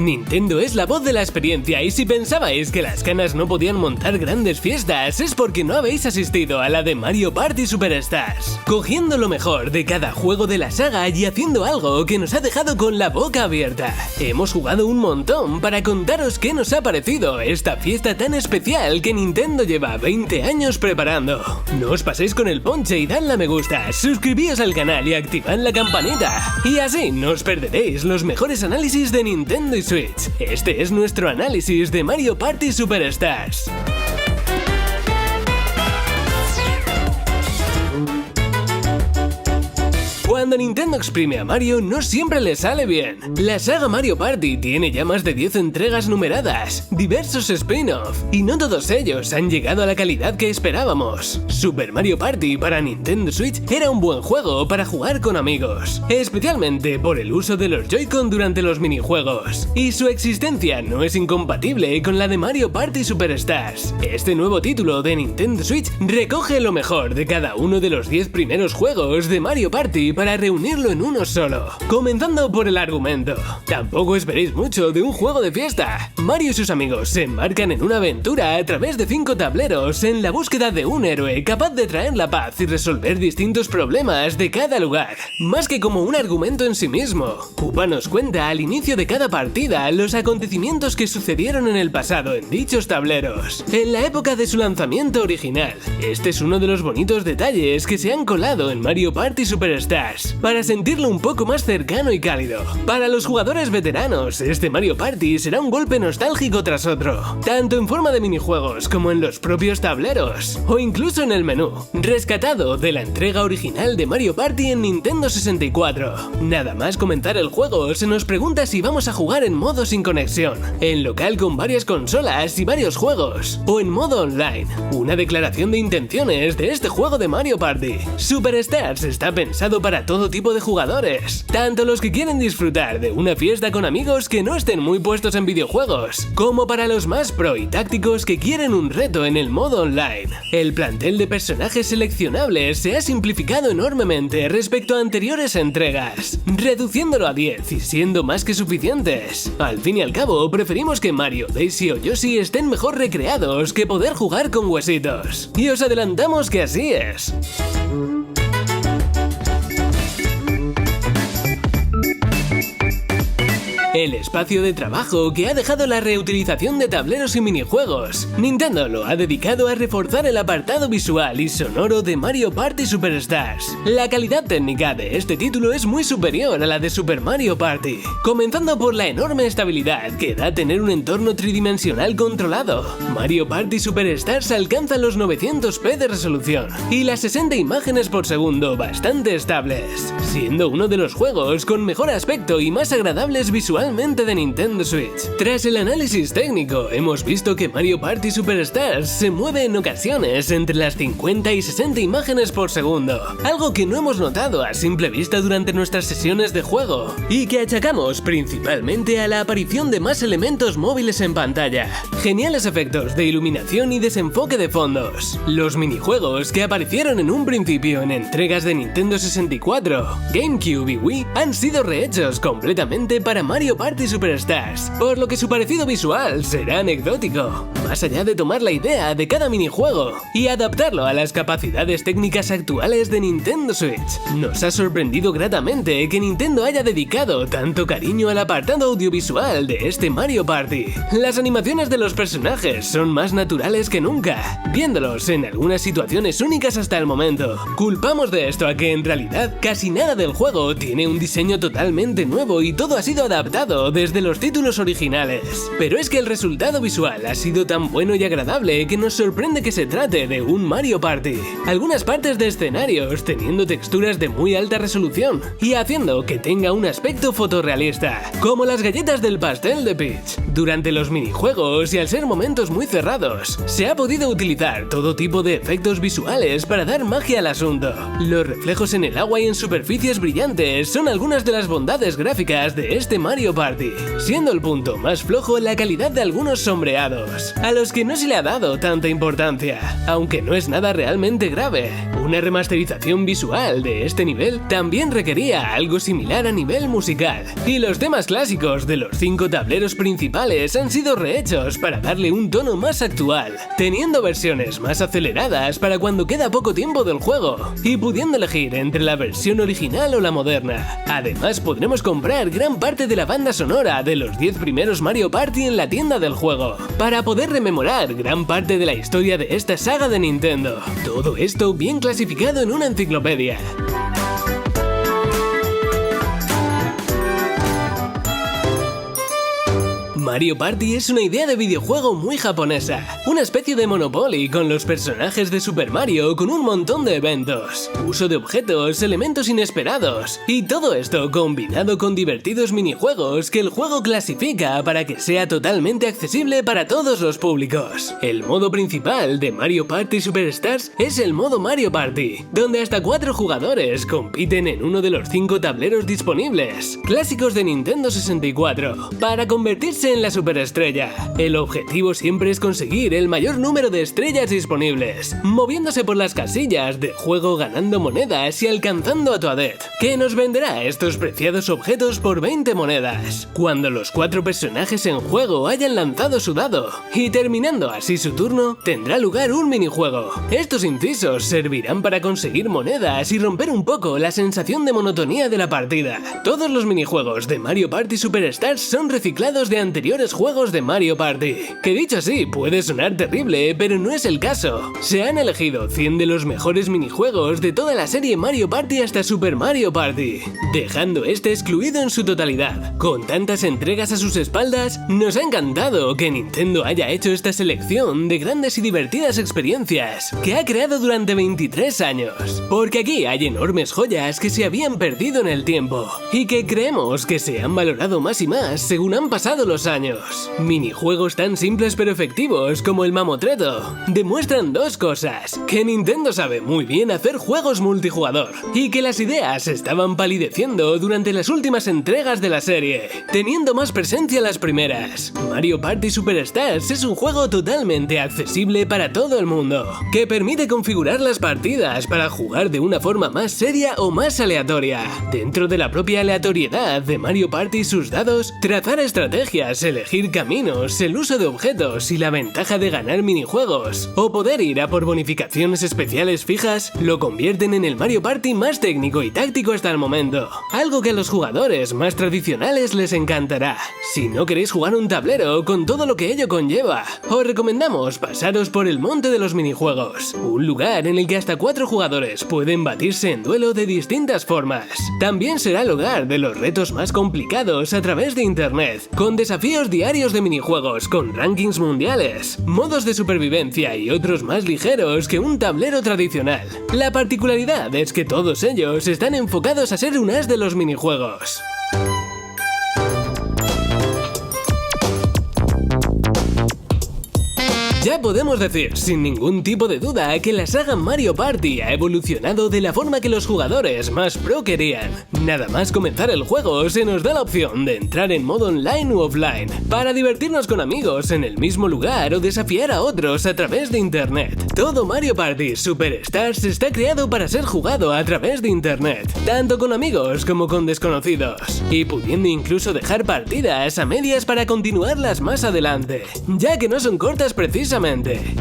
Nintendo es la voz de la experiencia y si pensabais que las canas no podían montar grandes fiestas es porque no habéis asistido a la de Mario Party Superstars. Cogiendo lo mejor de cada juego de la saga y haciendo algo que nos ha dejado con la boca abierta. Hemos jugado un montón para contaros qué nos ha parecido esta fiesta tan especial que Nintendo lleva 20 años preparando. No os paséis con el ponche y dadle a me gusta, suscribíos al canal y activad la campanita. Y así no os perderéis los mejores análisis de Nintendo y Switch. Este es nuestro análisis de Mario Party Superstars. Cuando Nintendo exprime a Mario no siempre le sale bien. La saga Mario Party tiene ya más de 10 entregas numeradas, diversos spin-off, y no todos ellos han llegado a la calidad que esperábamos. Super Mario Party para Nintendo Switch era un buen juego para jugar con amigos, especialmente por el uso de los Joy-Con durante los minijuegos, y su existencia no es incompatible con la de Mario Party Superstars. Este nuevo título de Nintendo Switch recoge lo mejor de cada uno de los 10 primeros juegos de Mario Party para reunirlo en uno solo. Comenzando por el argumento. Tampoco esperéis mucho de un juego de fiesta. Mario y sus amigos se embarcan en una aventura a través de 5 tableros en la búsqueda de un héroe capaz de traer la paz y resolver distintos problemas de cada lugar. Más que como un argumento en sí mismo, Koopa nos cuenta al inicio de cada partida los acontecimientos que sucedieron en el pasado en dichos tableros, en la época de su lanzamiento original. Este es uno de los bonitos detalles que se han colado en Mario Party Superstars, para sentirlo un poco más cercano y cálido. Para los jugadores veteranos, este Mario Party será un golpe nostálgico tras otro, tanto en forma de minijuegos como en los propios tableros, o incluso en el menú, rescatado de la entrega original de Mario Party en Nintendo 64. Nada más comenzar el juego, se nos pregunta si vamos a jugar en modo sin conexión, en local con varias consolas y varios juegos, o en modo online. Una declaración de intenciones de este juego de Mario Party. Superstars está pensado para todo tipo de jugadores, tanto los que quieren disfrutar de una fiesta con amigos que no estén muy puestos en videojuegos, como para los más pro y tácticos que quieren un reto en el modo online. El plantel de personajes seleccionables se ha simplificado enormemente respecto a anteriores entregas, reduciéndolo a 10 y siendo más que suficientes. Al fin y al cabo, preferimos que Mario, Daisy o Yoshi estén mejor recreados que poder jugar con huesitos. Y os adelantamos que así es. El espacio de trabajo que ha dejado la reutilización de tableros y minijuegos. Nintendo lo ha dedicado a reforzar el apartado visual y sonoro de Mario Party Superstars. La calidad técnica de este título es muy superior a la de Super Mario Party, comenzando por la enorme estabilidad que da tener un entorno tridimensional controlado. Mario Party Superstars alcanza los 900p de resolución y las 60 imágenes por segundo bastante estables, siendo uno de los juegos con mejor aspecto y más agradables visualmente de Nintendo Switch. Tras el análisis técnico, hemos visto que Mario Party Superstars se mueve en ocasiones entre las 50 y 60 imágenes por segundo, algo que no hemos notado a simple vista durante nuestras sesiones de juego, y que achacamos principalmente a la aparición de más elementos móviles en pantalla, geniales efectos de iluminación y desenfoque de fondos. Los minijuegos que aparecieron en un principio en entregas de Nintendo 64, GameCube y Wii han sido rehechos completamente para Mario Party Superstars, por lo que su parecido visual será anecdótico, más allá de tomar la idea de cada minijuego y adaptarlo a las capacidades técnicas actuales de Nintendo Switch. Nos ha sorprendido gratamente que Nintendo haya dedicado tanto cariño al apartado audiovisual de este Mario Party. Las animaciones de los personajes son más naturales que nunca, viéndolos en algunas situaciones únicas hasta el momento. Culpamos de esto a que en realidad casi nada del juego tiene un diseño totalmente nuevo y todo ha sido adaptado desde los títulos originales. Pero es que el resultado visual ha sido tan bueno y agradable que nos sorprende que se trate de un Mario Party. Algunas partes de escenarios teniendo texturas de muy alta resolución y haciendo que tenga un aspecto fotorrealista, como las galletas del pastel de Peach. Durante los minijuegos y al ser momentos muy cerrados, se ha podido utilizar todo tipo de efectos visuales para dar magia al asunto. Los reflejos en el agua y en superficies brillantes son algunas de las bondades gráficas de este Mario Party, siendo el punto más flojo la calidad de algunos sombreados, a los que no se le ha dado tanta importancia, aunque no es nada realmente grave. Una remasterización visual de este nivel también requería algo similar a nivel musical, y los temas clásicos de los 5 tableros principales han sido rehechos para darle un tono más actual, teniendo versiones más aceleradas para cuando queda poco tiempo del juego, y pudiendo elegir entre la versión original o la moderna. Además podremos comprar gran parte de la banda sonora de los 10 primeros Mario Party en la tienda del juego, para poder rememorar gran parte de la historia de esta saga de Nintendo. Todo esto bien clasificado en una enciclopedia. Mario Party es una idea de videojuego muy japonesa, una especie de Monopoly con los personajes de Super Mario con un montón de eventos, uso de objetos, elementos inesperados, y todo esto combinado con divertidos minijuegos que el juego clasifica para que sea totalmente accesible para todos los públicos. El modo principal de Mario Party Superstars es el modo Mario Party, donde hasta 4 jugadores compiten en uno de los 5 tableros disponibles, clásicos de Nintendo 64, para convertirse en la superestrella. El objetivo siempre es conseguir el mayor número de estrellas disponibles, moviéndose por las casillas de juego ganando monedas y alcanzando a Toadette, que nos venderá estos preciados objetos por 20 monedas, cuando los 4 personajes en juego hayan lanzado su dado, y terminando así su turno, tendrá lugar un minijuego. Estos incisos servirán para conseguir monedas y romper un poco la sensación de monotonía de la partida. Todos los minijuegos de Mario Party Superstars son reciclados de anteriores juegos de Mario Party, que dicho así puede sonar terrible, pero no es el caso. Se han elegido 100 de los mejores minijuegos de toda la serie Mario Party hasta Super Mario Party, dejando este excluido en su totalidad. Con tantas entregas a sus espaldas, nos ha encantado que Nintendo haya hecho esta selección de grandes y divertidas experiencias que ha creado durante 23 años, porque aquí hay enormes joyas que se habían perdido en el tiempo, y que creemos que se han valorado más y más según han pasado los años. Minijuegos tan simples pero efectivos como el mamotreto demuestran dos cosas: que Nintendo sabe muy bien hacer juegos multijugador y que las ideas estaban palideciendo durante las últimas entregas de la serie, teniendo más presencia las primeras. Mario Party Superstars es un juego totalmente accesible para todo el mundo, que permite configurar las partidas para jugar de una forma más seria o más aleatoria. Dentro de la propia aleatoriedad de Mario Party y sus dados, trazar estrategias, elegir caminos, el uso de objetos y la ventaja de ganar minijuegos, o poder ir a por bonificaciones especiales fijas, lo convierten en el Mario Party más técnico y táctico hasta el momento, algo que a los jugadores más tradicionales les encantará. Si no queréis jugar un tablero con todo lo que ello conlleva, os recomendamos pasaros por el monte de los minijuegos, un lugar en el que hasta 4 jugadores pueden batirse en duelo de distintas formas. También será el hogar de los retos más complicados a través de internet, con desafíos diarios de minijuegos con rankings mundiales, modos de supervivencia y otros más ligeros que un tablero tradicional. La particularidad es que todos ellos están enfocados a ser un as de los minijuegos. Ya podemos decir sin ningún tipo de duda que la saga Mario Party ha evolucionado de la forma que los jugadores más pro querían. Nada más comenzar el juego se nos da la opción de entrar en modo online u offline, para divertirnos con amigos en el mismo lugar o desafiar a otros a través de internet. Todo Mario Party Superstars está creado para ser jugado a través de internet, tanto con amigos como con desconocidos, y pudiendo incluso dejar partidas a medias para continuarlas más adelante, ya que no son cortas precisamente.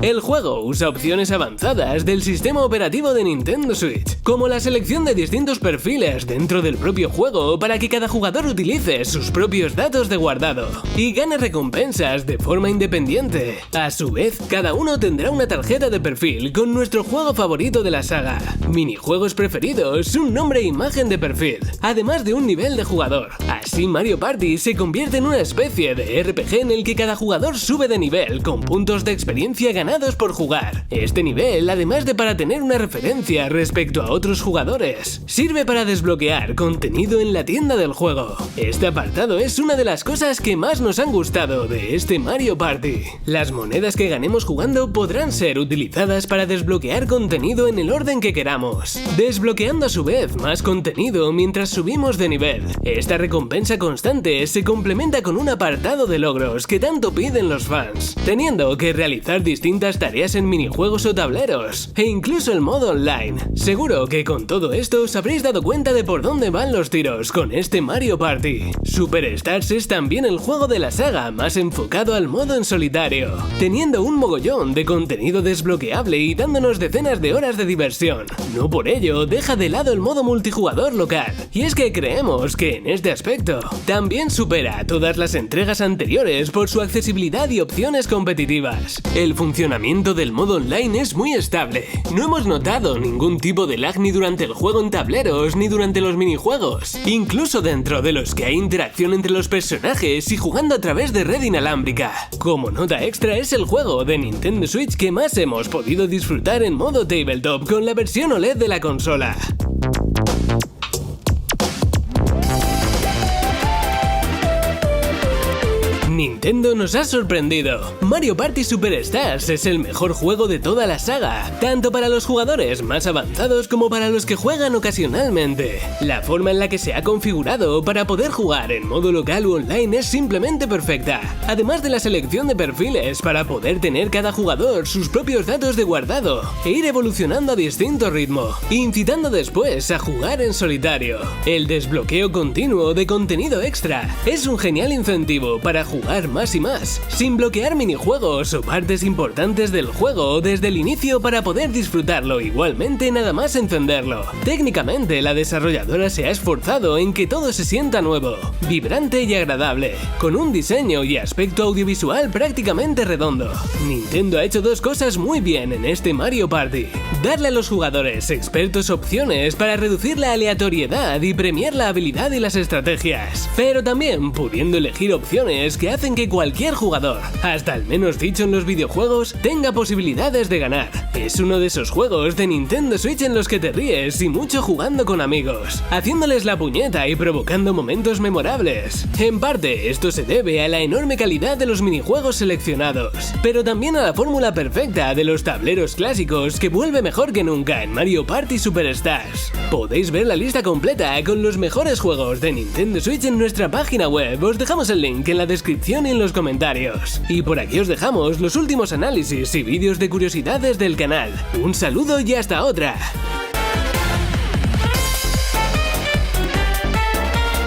El juego usa opciones avanzadas del sistema operativo de Nintendo Switch, como la selección de distintos perfiles dentro del propio juego para que cada jugador utilice sus propios datos de guardado y gane recompensas de forma independiente. A su vez, cada uno tendrá una tarjeta de perfil con nuestro juego favorito de la saga, minijuegos preferidos, un nombre e imagen de perfil, además de un nivel de jugador. Así Mario Party se convierte en una especie de RPG en el que cada jugador sube de nivel con puntos de experiencia experiencia ganados por jugar. Este nivel, además de para tener una referencia respecto a otros jugadores, sirve para desbloquear contenido en la tienda del juego. Este apartado es una de las cosas que más nos han gustado de este Mario Party. Las monedas que ganemos jugando podrán ser utilizadas para desbloquear contenido en el orden que queramos, desbloqueando a su vez más contenido mientras subimos de nivel. Esta recompensa constante se complementa con un apartado de logros que tanto piden los fans, teniendo que realizar distintas tareas en minijuegos o tableros, e incluso el modo online. Seguro que con todo esto os habréis dado cuenta de por dónde van los tiros con este Mario Party. Superstars es también el juego de la saga más enfocado al modo en solitario, teniendo un mogollón de contenido desbloqueable y dándonos decenas de horas de diversión. No por ello deja de lado el modo multijugador local, y es que creemos que en este aspecto también supera a todas las entregas anteriores por su accesibilidad y opciones competitivas. El funcionamiento del modo online es muy estable. No hemos notado ningún tipo de lag ni durante el juego en tableros ni durante los minijuegos, incluso dentro de los que hay interacción entre los personajes y jugando a través de red inalámbrica. Como nota extra, es el juego de Nintendo Switch que más hemos podido disfrutar en modo tabletop con la versión OLED de la consola. Nintendo nos ha sorprendido. Mario Party Superstars es el mejor juego de toda la saga, tanto para los jugadores más avanzados como para los que juegan ocasionalmente. La forma en la que se ha configurado para poder jugar en modo local u online es simplemente perfecta, además de la selección de perfiles para poder tener cada jugador sus propios datos de guardado e ir evolucionando a distinto ritmo, incitando después a jugar en solitario. El desbloqueo continuo de contenido extra es un genial incentivo para jugar más y más, sin bloquear minijuegos o partes importantes del juego desde el inicio para poder disfrutarlo igualmente nada más encenderlo. Técnicamente, la desarrolladora se ha esforzado en que todo se sienta nuevo, vibrante y agradable, con un diseño y aspecto audiovisual prácticamente redondo. Nintendo ha hecho dos cosas muy bien en este Mario Party: darle a los jugadores expertos opciones para reducir la aleatoriedad y premiar la habilidad y las estrategias, pero también pudiendo elegir opciones que hacen que cualquier jugador, hasta el menos dicho en los videojuegos, tenga posibilidades de ganar. Es uno de esos juegos de Nintendo Switch en los que te ríes y mucho jugando con amigos, haciéndoles la puñeta y provocando momentos memorables. En parte, esto se debe a la enorme calidad de los minijuegos seleccionados, pero también a la fórmula perfecta de los tableros clásicos que vuelve mejor que nunca en Mario Party Superstars. Podéis ver la lista completa con los mejores juegos de Nintendo Switch en nuestra página web. Os dejamos el link en la descripción y en los comentarios. Y por aquí os dejamos los últimos análisis y vídeos de curiosidades del canal. Un saludo y hasta otra.